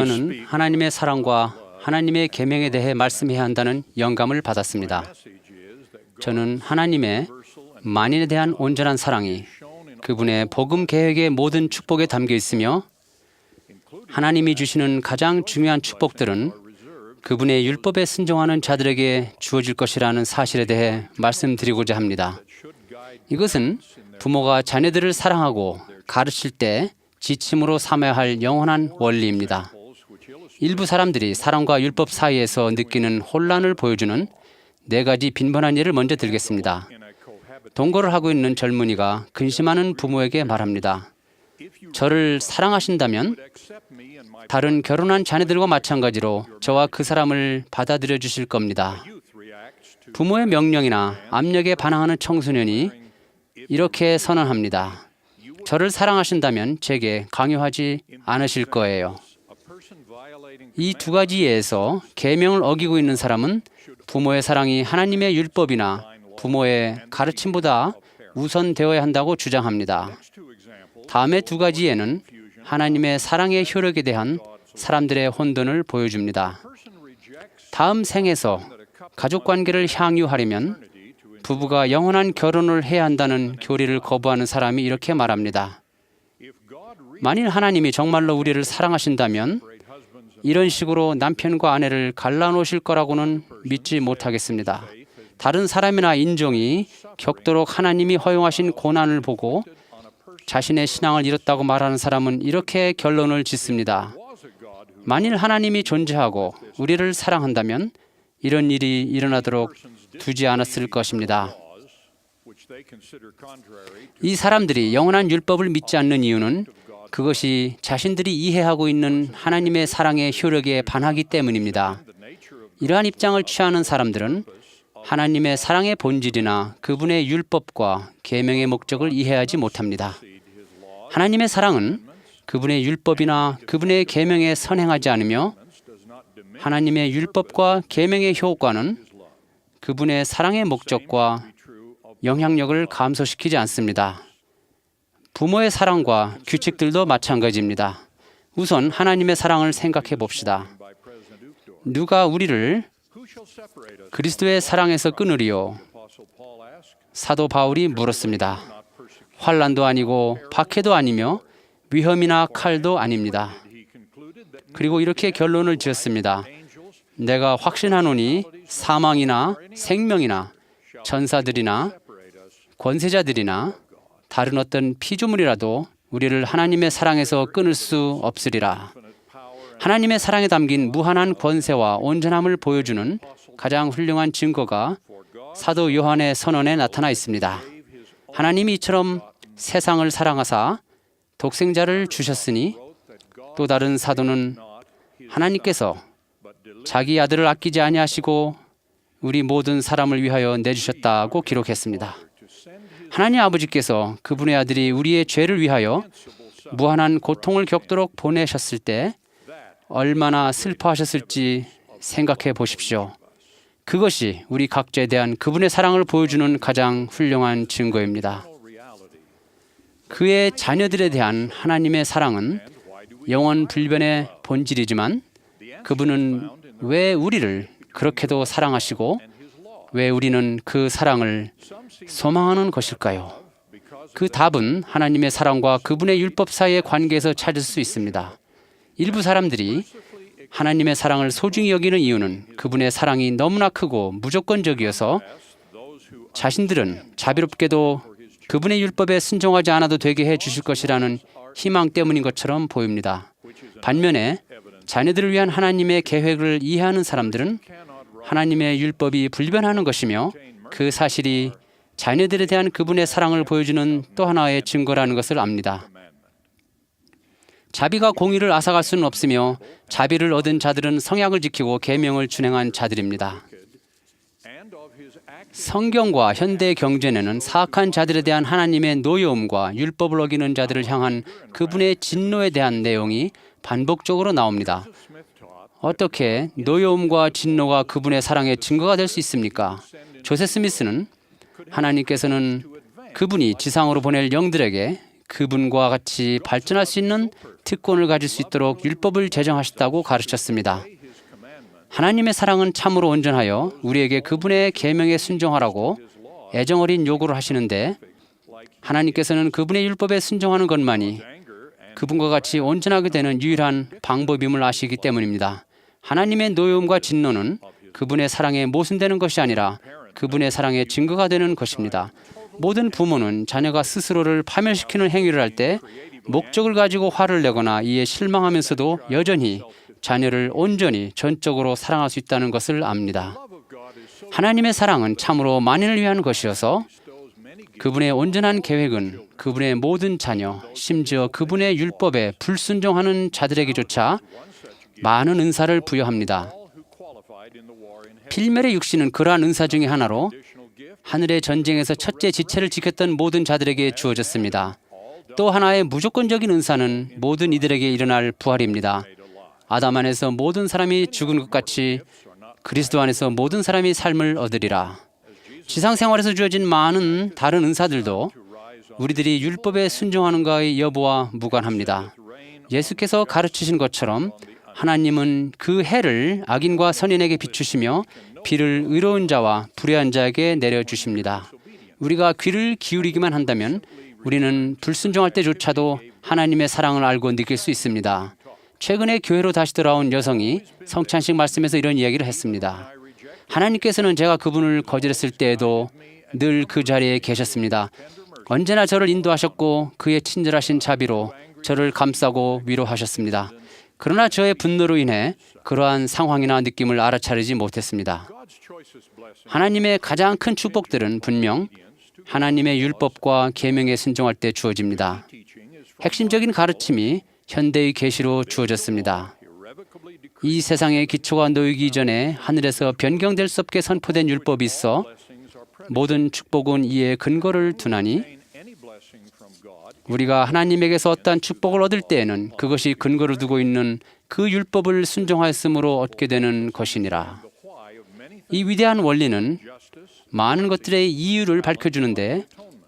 저는 하나님의 사랑과 하나님의 계명에 대해 말씀해야 한다는 영감을 받았습니다. 저는 하나님의 만인에 대한 온전한 사랑이 그분의 복음 계획의 모든 축복에 담겨 있으며 하나님이 주시는 가장 중요한 축복들은 그분의 율법에 순종하는 자들에게 주어질 것이라는 사실에 대해 말씀드리고자 합니다. 이것은 부모가 자녀들을 사랑하고 가르칠 때 지침으로 삼아야 할 영원한 원리입니다. 일부 사람들이 사랑과 율법 사이에서 느끼는 혼란을 보여주는 4가지 빈번한 예를 먼저 들겠습니다. 동거를 하고 있는 젊은이가 근심하는 부모에게 말합니다. 저를 사랑하신다면 다른 결혼한 자녀들과 마찬가지로 저와 그 사람을 받아들여 주실 겁니다. 부모의 명령이나 압력에 반항하는 청소년이 이렇게 선언합니다. 저를 사랑하신다면 제게 강요하지 않으실 거예요. 이 2가지 예에서 계명을 어기고 있는 사람은 부모의 사랑이 하나님의 율법이나 부모의 가르침보다 우선되어야 한다고 주장합니다. 다음의 2가지 예는 하나님의 사랑의 효력에 대한 사람들의 혼돈을 보여줍니다. 다음 생에서 가족관계를 향유하려면 부부가 영원한 결혼을 해야 한다는 교리를 거부하는 사람이 이렇게 말합니다. 만일 하나님이 정말로 우리를 사랑하신다면 이런 식으로 남편과 아내를 갈라놓으실 거라고는 믿지 못하겠습니다. 다른 사람이나 인종이 겪도록 하나님이 허용하신 고난을 보고 자신의 신앙을 잃었다고 말하는 사람은 이렇게 결론을 짓습니다. 만일 하나님이 존재하고 우리를 사랑한다면 이런 일이 일어나도록 두지 않았을 것입니다. 이 사람들이 영원한 율법을 믿지 않는 이유는 그것이 자신들이 이해하고 있는 하나님의 사랑의 효력에 반하기 때문입니다. 이러한 입장을 취하는 사람들은 하나님의 사랑의 본질이나 그분의 율법과 계명의 목적을 이해하지 못합니다. 하나님의 사랑은 그분의 율법이나 그분의 계명에 선행하지 않으며 하나님의 율법과 계명의 효과는 그분의 사랑의 목적과 영향력을 감소시키지 않습니다. 부모의 사랑과 규칙들도 마찬가지입니다. 우선 하나님의 사랑을 생각해 봅시다. 누가 우리를 그리스도의 사랑에서 끊으리요? 사도 바울이 물었습니다. 환난도 아니고 박해도 아니며 위험이나 칼도 아닙니다. 그리고 이렇게 결론을 지었습니다. 내가 확신하노니 사망이나 생명이나 전사들이나 권세자들이나 다른 어떤 피조물이라도 우리를 하나님의 사랑에서 끊을 수 없으리라. 하나님의 사랑에 담긴 무한한 권세와 온전함을 보여주는 가장 훌륭한 증거가 사도 요한의 선언에 나타나 있습니다. 하나님이 이처럼 세상을 사랑하사 독생자를 주셨으니 또 다른 사도는 하나님께서 자기 아들을 아끼지 아니하시고 우리 모든 사람을 위하여 내주셨다고 기록했습니다. 하나님 아버지께서 그분의 아들이 우리의 죄를 위하여 무한한 고통을 겪도록 보내셨을 때 얼마나 슬퍼하셨을지 생각해 보십시오. 그것이 우리 각자에 대한 그분의 사랑을 보여주는 가장 훌륭한 증거입니다. 그의 자녀들에 대한 하나님의 사랑은 영원 불변의 본질이지만 그분은 왜 우리를 그렇게도 사랑하시고 왜 우리는 그 사랑을 소망하는 것일까요? 그 답은 하나님의 사랑과 그분의 율법 사이의 관계에서 찾을 수 있습니다. 일부 사람들이 하나님의 사랑을 소중히 여기는 이유는 그분의 사랑이 너무나 크고 무조건적이어서 자신들은 자비롭게도 그분의 율법에 순종하지 않아도 되게 해 주실 것이라는 희망 때문인 것처럼 보입니다. 반면에 자녀들을 위한 하나님의 계획을 이해하는 사람들은 하나님의 율법이 불변하는 것이며 그 사실이 자녀들에 대한 그분의 사랑을 보여주는 또 하나의 증거라는 것을 압니다. 자비가 공의를 앗아갈 수는 없으며 자비를 얻은 자들은 성약을 지키고 계명을 준행한 자들입니다. 성경과 현대 경전에는 사악한 자들에 대한 하나님의 노여움과 율법을 어기는 자들을 향한 그분의 진노에 대한 내용이 반복적으로 나옵니다. 어떻게 노여움과 진노가 그분의 사랑의 증거가 될 수 있습니까? 조세 스미스는 하나님께서는 그분이 지상으로 보낼 영들에게 그분과 같이 발전할 수 있는 특권을 가질 수 있도록 율법을 제정하셨다고 가르쳤습니다. 하나님의 사랑은 참으로 온전하여 우리에게 그분의 계명에 순종하라고 애정어린 요구를 하시는데 하나님께서는 그분의 율법에 순종하는 것만이 그분과 같이 온전하게 되는 유일한 방법임을 아시기 때문입니다. 하나님의 노여움과 진노는 그분의 사랑에 모순되는 것이 아니라 그분의 사랑의 증거가 되는 것입니다. 모든 부모는 자녀가 스스로를 파멸시키는 행위를 할 때 목적을 가지고 화를 내거나 이에 실망하면서도 여전히 자녀를 온전히 전적으로 사랑할 수 있다는 것을 압니다. 하나님의 사랑은 참으로 만인을 위한 것이어서 그분의 온전한 계획은 그분의 모든 자녀, 심지어 그분의 율법에 불순종하는 자들에게조차 많은 은사를 부여합니다. 필멜의 육신은 그러한 은사 중의 하나로 하늘의 전쟁에서 첫째 지체를 지켰던 모든 자들에게 주어졌습니다. 또 하나의 무조건적인 은사는 모든 이들에게 일어날 부활입니다. 아담 안에서 모든 사람이 죽은 것 같이 그리스도 안에서 모든 사람이 삶을 얻으리라. 지상생활에서 주어진 많은 다른 은사들도 우리들이 율법에 순종하는가의 여부와 무관합니다. 예수께서 가르치신 것처럼 하나님은 그 해를 악인과 선인에게 비추시며 비를 의로운 자와 불의한 자에게 내려주십니다. 우리가 귀를 기울이기만 한다면 우리는 불순종할 때조차도 하나님의 사랑을 알고 느낄 수 있습니다. 최근에 교회로 다시 돌아온 여성이 성찬식 말씀에서 이런 이야기를 했습니다. 하나님께서는 제가 그분을 거절했을 때에도 늘 그 자리에 계셨습니다. 언제나 저를 인도하셨고 그의 친절하신 자비로 저를 감싸고 위로하셨습니다. 그러나 저의 분노로 인해 그러한 상황이나 느낌을 알아차리지 못했습니다. 하나님의 가장 큰 축복들은 분명 하나님의 율법과 계명에 순종할 때 주어집니다. 핵심적인 가르침이 현대의 계시로 주어졌습니다. 이 세상의 기초가 놓이기 전에 하늘에서 변경될 수 없게 선포된 율법이 있어 모든 축복은 이에 근거를 두나니 우리가 하나님에게서 어떠한 축복을 얻을 때에는 그것이 근거를 두고 있는 그 율법을 순종하였으므로 얻게 되는 것이니라. 이 위대한 원리는 많은 것들의 이유를 밝혀주는데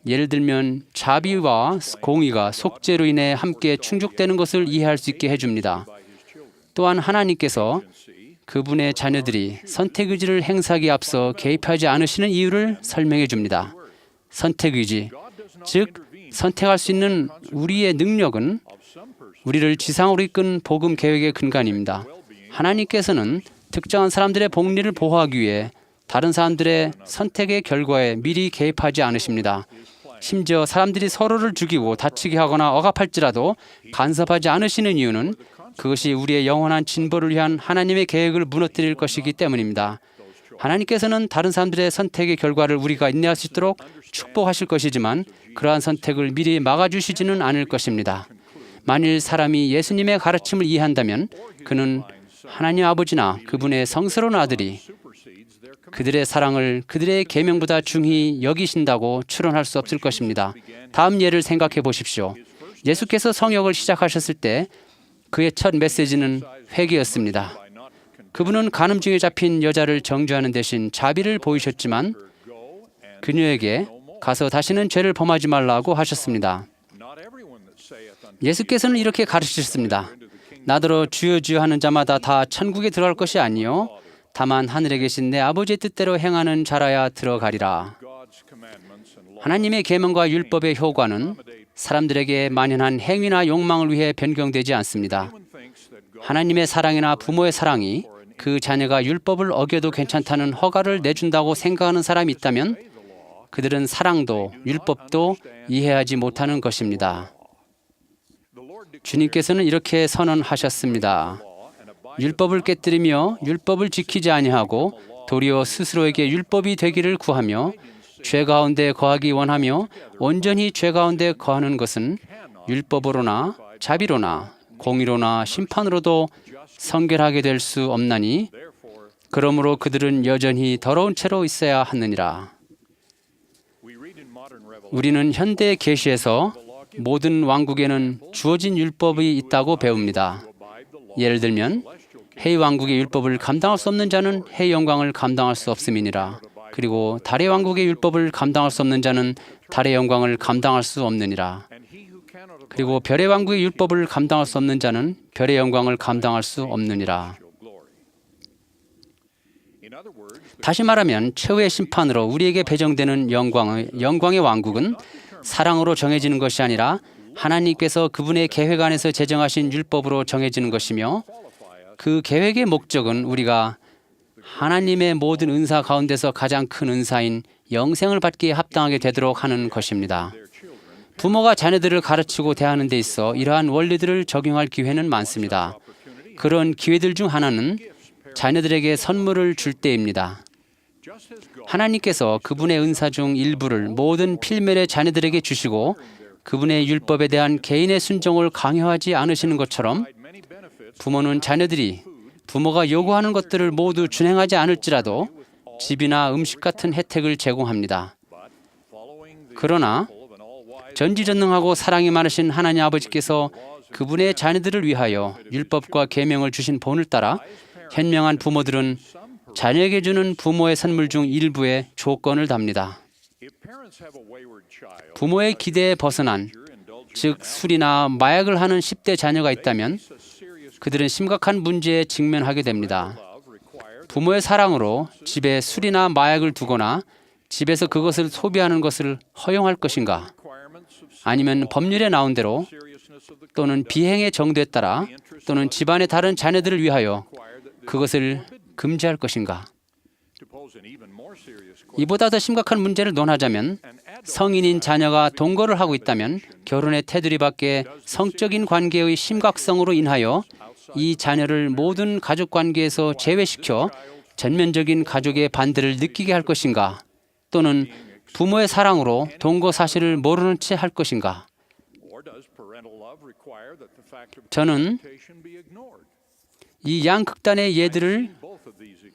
예를 들면 자비와 공의가 속죄로 인해 함께 충족되는 것을 이해할 수 있게 해줍니다. 또한 하나님께서 그분의 자녀들이 선택의지를 행사하기에 앞서 개입하지 않으시는 이유를 설명해 줍니다. 선택의지, 즉 선택할 수 있는 우리의 능력은 우리를 지상으로 이끈 복음 계획의 근간입니다. 하나님께서는 특정한 사람들의 복리를 보호하기 위해 다른 사람들의 선택의 결과에 미리 개입하지 않으십니다. 심지어 사람들이 서로를 죽이고 다치게 하거나 억압할지라도 간섭하지 않으시는 이유는 그것이 우리의 영원한 진보를 위한 하나님의 계획을 무너뜨릴 것이기 때문입니다. 하나님께서는 다른 사람들의 선택의 결과를 우리가 인내할 수 있도록 축복하실 것이지만 그러한 선택을 미리 막아주시지는 않을 것입니다. 만일 사람이 예수님의 가르침을 이해한다면 그는 하나님 아버지나 그분의 성스러운 아들이 그들의 사랑을 그들의 계명보다 중히 여기신다고 추론할 수 없을 것입니다. 다음 예를 생각해 보십시오. 예수께서 성역을 시작하셨을 때 그의 첫 메시지는 회개였습니다. 그분은 간음증에 잡힌 여자를 정죄하는 대신 자비를 보이셨지만 그녀에게 가서 다시는 죄를 범하지 말라고 하셨습니다. 예수께서는 이렇게 가르치셨습니다. 나더러 주여 주여 하는 자마다 다 천국에 들어갈 것이 아니요 다만 하늘에 계신 내 아버지의 뜻대로 행하는 자라야 들어가리라. 하나님의 계명과 율법의 효과는 사람들에게 만연한 행위나 욕망을 위해 변경되지 않습니다. 하나님의 사랑이나 부모의 사랑이 그 자녀가 율법을 어겨도 괜찮다는 허가를 내준다고 생각하는 사람이 있다면 그들은 사랑도 율법도 이해하지 못하는 것입니다. 주님께서는 이렇게 선언하셨습니다. 율법을 깨뜨리며 율법을 지키지 아니하고 도리어 스스로에게 율법이 되기를 구하며 죄 가운데 거하기 원하며 온전히 죄 가운데 거하는 것은 율법으로나 자비로나 공의로나 심판으로도 성결하게 될 수 없나니 그러므로 그들은 여전히 더러운 채로 있어야 하느니라. 우리는 현대 계시에서 모든 왕국에는 주어진 율법이 있다고 배웁니다. 예를 들면 해의 왕국의 율법을 감당할 수 없는 자는 해의 영광을 감당할 수 없음이니라. 그리고 달의 왕국의 율법을 감당할 수 없는 자는 달의 영광을 감당할 수 없느니라. 그리고 별의 왕국의 율법을 감당할 수 없는 자는 별의 영광을 감당할 수 없느니라. 다시 말하면 최후의 심판으로 우리에게 배정되는 영광의 왕국은 사랑으로 정해지는 것이 아니라 하나님께서 그분의 계획 안에서 제정하신 율법으로 정해지는 것이며, 그 계획의 목적은 우리가 하나님의 모든 은사 가운데서 가장 큰 은사인 영생을 받기에 합당하게 되도록 하는 것입니다. 부모가 자녀들을 가르치고 대하는 데 있어 이러한 원리들을 적용할 기회는 많습니다. 그런 기회들 중 하나는 자녀들에게 선물을 줄 때입니다. 하나님께서 그분의 은사 중 일부를 모든 필멸의 자녀들에게 주시고 그분의 율법에 대한 개인의 순종을 강요하지 않으시는 것처럼, 부모는 자녀들이 부모가 요구하는 것들을 모두 준행하지 않을지라도 집이나 음식 같은 혜택을 제공합니다. 그러나 전지전능하고 사랑이 많으신 하나님 아버지께서 그분의 자녀들을 위하여 율법과 계명을 주신 본을 따라 현명한 부모들은 자녀에게 주는 부모의 선물 중 일부에 조건을 답니다. 부모의 기대에 벗어난, 즉 술이나 마약을 하는 10대 자녀가 있다면 그들은 심각한 문제에 직면하게 됩니다. 부모의 사랑으로 집에 술이나 마약을 두거나 집에서 그것을 소비하는 것을 허용할 것인가? 아니면 법률에 나온 대로 또는 비행의 정도에 따라 또는 집안의 다른 자녀들을 위하여 그것을 금지할 것인가? 이보다 더 심각한 문제를 논하자면, 성인인 자녀가 동거를 하고 있다면 결혼의 테두리 밖의 성적인 관계의 심각성으로 인하여 이 자녀를 모든 가족 관계에서 제외시켜 전면적인 가족의 반대를 느끼게 할 것인가? 또는 부모의 사랑으로 동거 사실을 모르는 채 할 것인가? 저는 이 양극단의 예들을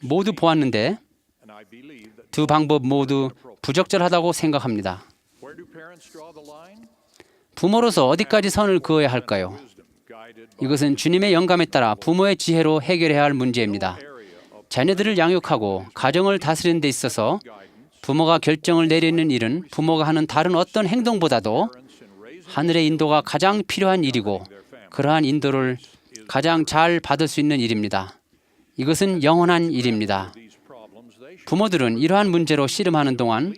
모두 보았는데 두 방법 모두 부적절하다고 생각합니다. 부모로서 어디까지 선을 그어야 할까요? 이것은 주님의 영감에 따라 부모의 지혜로 해결해야 할 문제입니다. 자녀들을 양육하고 가정을 다스리는 데 있어서 부모가 결정을 내리는 일은 부모가 하는 다른 어떤 행동보다도 하늘의 인도가 가장 필요한 일이고, 그러한 인도를 가장 잘 받을 수 있는 일입니다. 이것은 영원한 일입니다. 부모들은 이러한 문제로 씨름하는 동안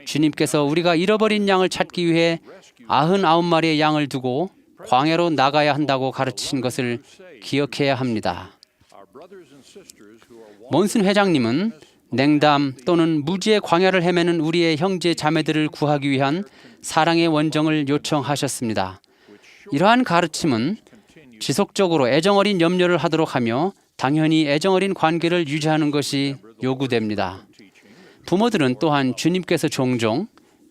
주님께서 우리가 잃어버린 양을 찾기 위해 99마리의 양을 두고 광야로 나가야 한다고 가르치신 것을 기억해야 합니다. 몬슨 회장님은 냉담 또는 무지의 광야를 헤매는 우리의 형제 자매들을 구하기 위한 사랑의 원정을 요청하셨습니다. 이러한 가르침은 지속적으로 애정어린 염려를 하도록 하며 당연히 애정어린 관계를 유지하는 것이 요구됩니다. 부모들은 또한 주님께서 종종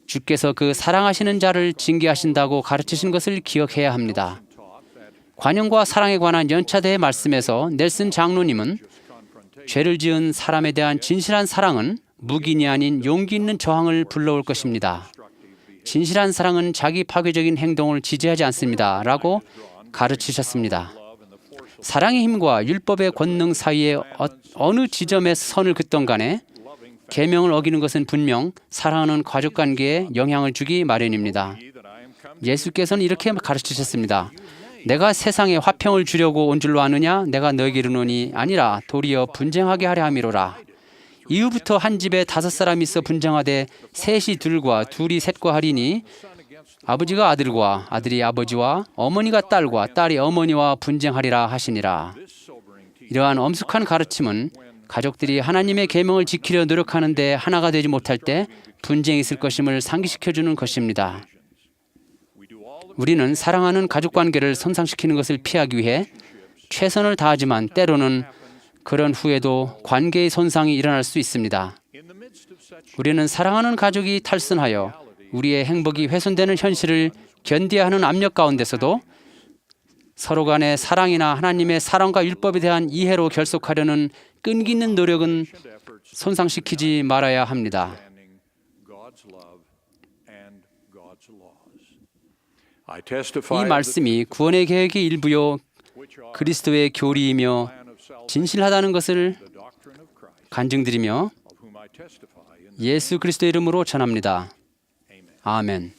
주께서 그 사랑하시는 자를 징계하신다고 가르치신 것을 기억해야 합니다. 관용과 사랑에 관한 연차대의 말씀에서 넬슨 장로님은 죄를 지은 사람에 대한 진실한 사랑은 묵인이 아닌 용기 있는 저항을 불러올 것입니다. 진실한 사랑은 자기 파괴적인 행동을 지지하지 않습니다. 라고 가르치셨습니다. 사랑의 힘과 율법의 권능 사이에 어느 지점에 선을 긋던 간에 계명을 어기는 것은 분명 사랑하는 가족관계에 영향을 주기 마련입니다. 예수께서는 이렇게 가르치셨습니다. 내가 세상에 화평을 주려고 온 줄로 아느냐? 내가 너에게 이르노니 아니라 도리어 분쟁하게 하려 함이로라. 이후부터 한 집에 5사람이 있어 분쟁하되 셋이 둘과 둘이 셋과 하리니 아버지가 아들과 아들이 아버지와 어머니가 딸과 딸이 어머니와 분쟁하리라 하시니라. 이러한 엄숙한 가르침은 가족들이 하나님의 계명을 지키려 노력하는데 하나가 되지 못할 때 분쟁이 있을 것임을 상기시켜주는 것입니다. 우리는 사랑하는 가족관계를 손상시키는 것을 피하기 위해 최선을 다하지만 때로는 그런 후에도 관계의 손상이 일어날 수 있습니다. 우리는 사랑하는 가족이 탈선하여 우리의 행복이 훼손되는 현실을 견뎌야 하는 압력 가운데서도 서로 간의 사랑이나 하나님의 사랑과 율법에 대한 이해로 결속하려는 끈기 있는 노력은 손상시키지 말아야 합니다. 이 말씀이 구원의 계획의 일부요 그리스도의 교리이며 진실하다는 것을 간증드리며 예수 그리스도의 이름으로 전합니다. 아멘.